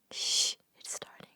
Shh, it's starting.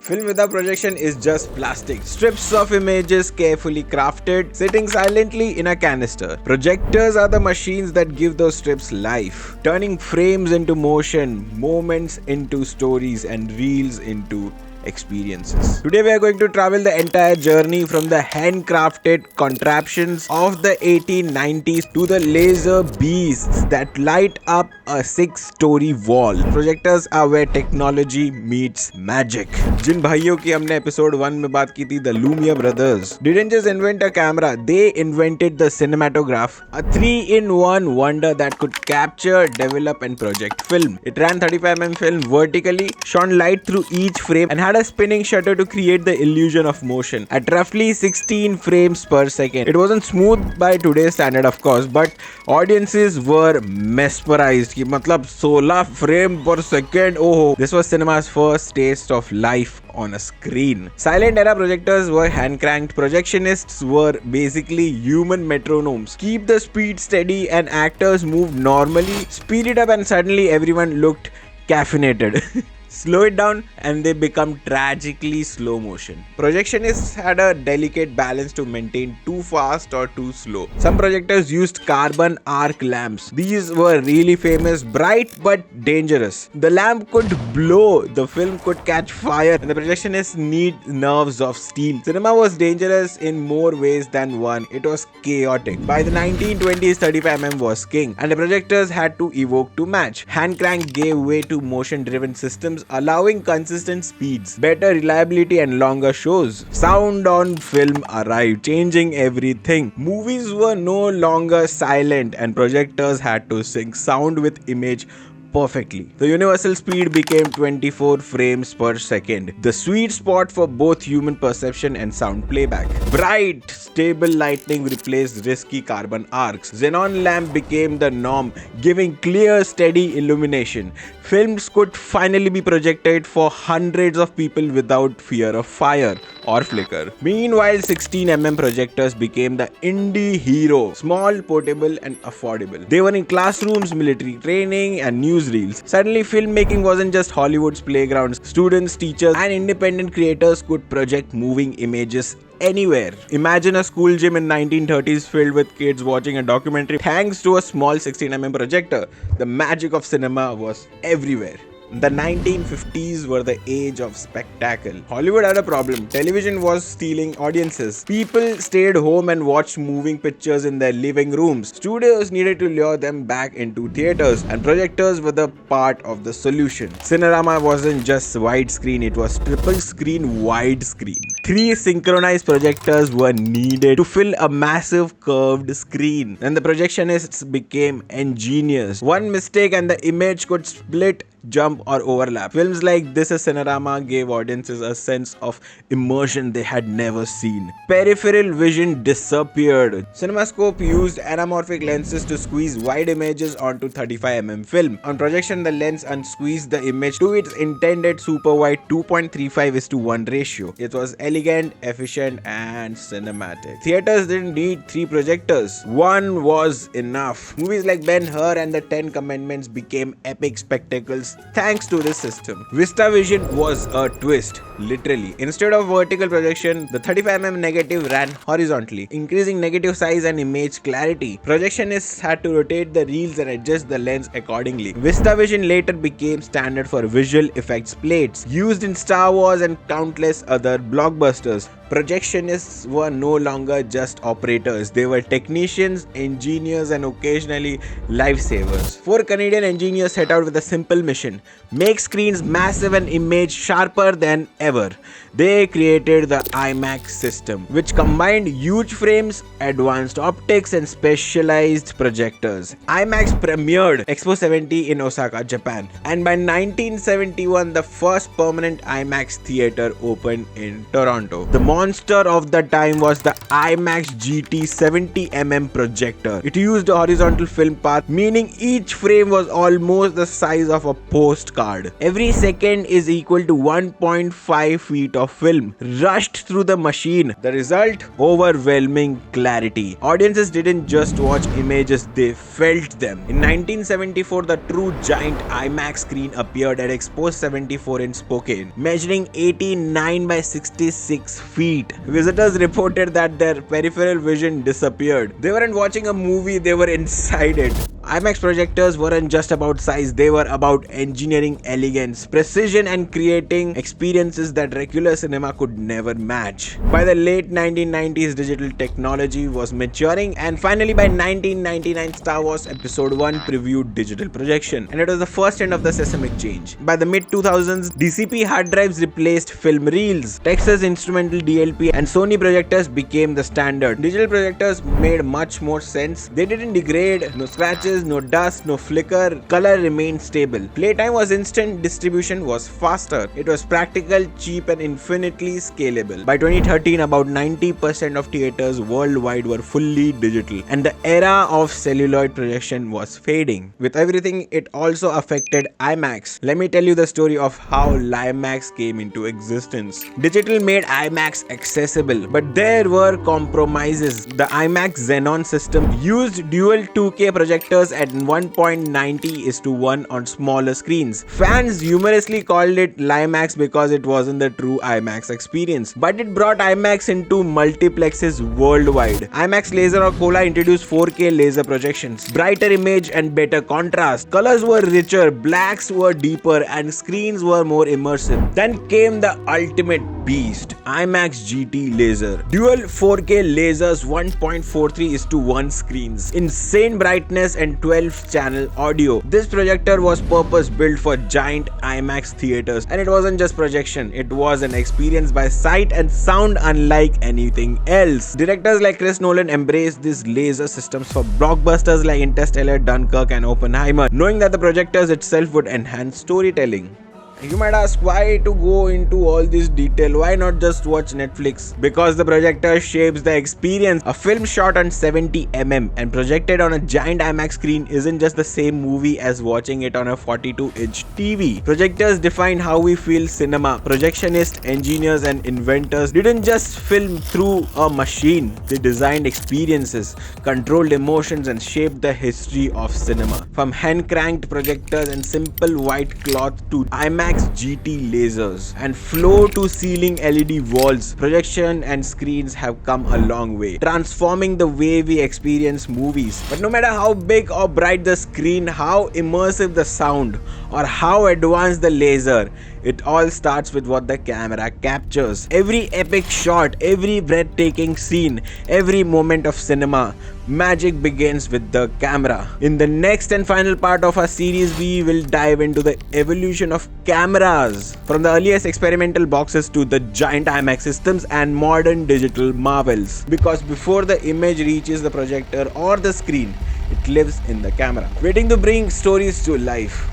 Film without projection is just plastic. Strips of images carefully crafted, sitting silently in a canister. Projectors are the machines that give those strips life, turning frames into motion, moments into stories, and reels into experiences. Today we are going to travel the entire journey from the handcrafted contraptions of the 1890s to the laser beasts that light up a 6-story wall. Projectors are where technology meets magic. जिन भाइयों की हमने episode 1 में बात की थी, the Lumière brothers didn't just invent a camera, they invented the cinematograph, a 3-in-1 wonder that could capture, develop and project film. It ran 35mm film vertically, shone light through each frame and had a spinning shutter to create the illusion of motion at roughly 16 frames per second. It wasn't smooth by today's standard of course, but audiences were mesmerized कि मतलब 16 frame per second. Oh, this was cinema's first taste of life on a screen. Silent era projectors were hand cranked. Projectionists were basically human metronomes. Keep the speed steady and actors moved normally. Speed it up and suddenly everyone looked caffeinated. Slow it down and they become tragically slow motion. Projectionists had a delicate balance to maintain too fast or too slow. Some projectors used carbon arc lamps. These were really famous, bright but dangerous. The lamp could blow, the film could catch fire, and the projectionists need nerves of steel. Cinema was dangerous in more ways than one. It was chaotic. By the 1920s, 35mm was king, and the projectors had to evoke to match. Hand crank gave way to motion-driven systems, allowing consistent speeds, better reliability and longer shows. Sound on film arrived, changing everything. Movies were no longer silent and projectors had to sync sound with image perfectly. The universal speed became 24 frames per second, the sweet spot for both human perception and sound playback. Bright, stable lighting replaced risky carbon arcs. Xenon lamp became the norm, giving clear, steady illumination. Films could finally be projected for hundreds of people without fear of fire or flicker. Meanwhile, 16mm projectors became the indie hero, small, portable and affordable. They were in classrooms, military training and newsreels. Suddenly, filmmaking wasn't just Hollywood's playgrounds. Students, teachers and independent creators could project moving images anywhere. Imagine a school gym in 1930s filled with kids watching a documentary thanks to a small 16mm projector. The magic of cinema was everywhere. The 1950s were the age of spectacle. Hollywood had a problem. Television was stealing audiences. People stayed home and watched moving pictures in their living rooms. Studios needed to lure them back into theaters, and projectors were the part of the solution. Cinerama wasn't just widescreen, it was triple screen widescreen. 3 synchronized projectors were needed to fill a massive curved screen, and the projectionists became ingenious. One mistake and the image could split, jump or overlap. Films like This is Cinerama gave audiences a sense of immersion they had never seen. Peripheral vision disappeared. CinemaScope used anamorphic lenses to squeeze wide images onto 35mm film. On projection, the lens unsqueezed the image to its intended super wide 2.35:1 ratio. It was elegant, efficient and cinematic. Theaters didn't need 3 projectors. One was enough. Movies like Ben-Hur and the 10 Commandments became epic spectacles thanks to this system. VistaVision was a twist, literally. Instead of vertical projection, the 35mm negative ran horizontally, increasing negative size and image clarity. Projectionists had to rotate the reels and adjust the lens accordingly. VistaVision later became standard for visual effects plates, used in Star Wars and countless other blockbusters. Projectionists were no longer just operators, they were technicians, engineers and occasionally lifesavers. 4 Canadian engineers set out with a simple mission: make screens massive and image sharper than ever. They created the IMAX system, which combined huge frames, advanced optics and specialized projectors. IMAX premiered Expo 70 in Osaka, Japan, and by 1971 the first permanent IMAX theater opened in Toronto. The monster of the time was the IMAX GT 70mm projector. It used a horizontal film path, meaning each frame was almost the size of a postcard. Every second is equal to 1.5 feet of film rushed through the machine. The result? Overwhelming clarity. Audiences didn't just watch images, they felt them. In 1974, the true giant IMAX screen appeared at Expo 74 in Spokane, measuring 89 by 66 feet. Visitors reported that their peripheral vision disappeared. They weren't watching a movie, they were inside it. IMAX projectors weren't just about size, they were about engineering elegance, precision, and creating experiences that regular cinema could never match. By the late 1990s, digital technology was maturing, and finally by 1999, Star Wars Episode 1 previewed digital projection, and it was the first end of the seismic change. By the mid-2000s, DCP hard drives replaced film reels, Texas Instrumental DLP and Sony projectors became the standard. Digital projectors made much more sense. They didn't degrade, no scratches, no dust, no flicker, color remained stable. Playtime was instant, distribution was faster. It was practical, cheap, and infinitely scalable. By 2013, about 90% of theaters worldwide were fully digital, and the era of celluloid projection was fading. With everything, it also affected IMAX. Let me tell you the story of how IMAX came into existence. Digital made IMAX accessible, but there were compromises. The IMAX Xenon system used dual 2K projectors at 1.90:1 on smaller screens. Fans humorously called it LIMAX because it wasn't the true IMAX experience, but it brought IMAX into multiplexes worldwide. IMAX Laser or Cola introduced 4K laser projections, brighter image and better contrast. Colors were richer, blacks were deeper, and screens were more immersive. Then came the ultimate beast, IMAX GT Laser. Dual 4K lasers, 1.43:1 screens, insane brightness, and 12-channel audio. This projector was purpose-built for giant IMAX theaters, and it wasn't just projection, it was an experience by sight and sound unlike anything else. Directors like Chris Nolan embraced these laser systems for blockbusters like Interstellar, Dunkirk, and Oppenheimer, knowing that the projectors itself would enhance storytelling. You might ask, why to go into all this detail? Why not just watch Netflix? Because the projector shapes the experience. A film shot on 70mm and projected on a giant IMAX screen isn't just the same movie as watching it on a 42-inch TV. Projectors define how we feel cinema. Projectionists, engineers, and inventors didn't just film through a machine. They designed experiences, controlled emotions, and shaped the history of cinema. From hand-cranked projectors and simple white cloth to IMAX GT lasers and floor-to-ceiling LED walls, projection and screens have come a long way, transforming the way we experience movies. But no matter how big or bright the screen, how immersive the sound, or how advanced the laser, it all starts with what the camera captures. Every epic shot, every breathtaking scene, every moment of cinema, magic begins with the camera. In the next and final part of our series, we will dive into the evolution of cameras, from the earliest experimental boxes to the giant IMAX systems and modern digital marvels. Because before the image reaches the projector or the screen, it lives in the camera, waiting to bring stories to life.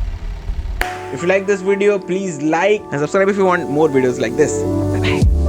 If you like this video, please like and subscribe if you want more videos like this. Bye bye.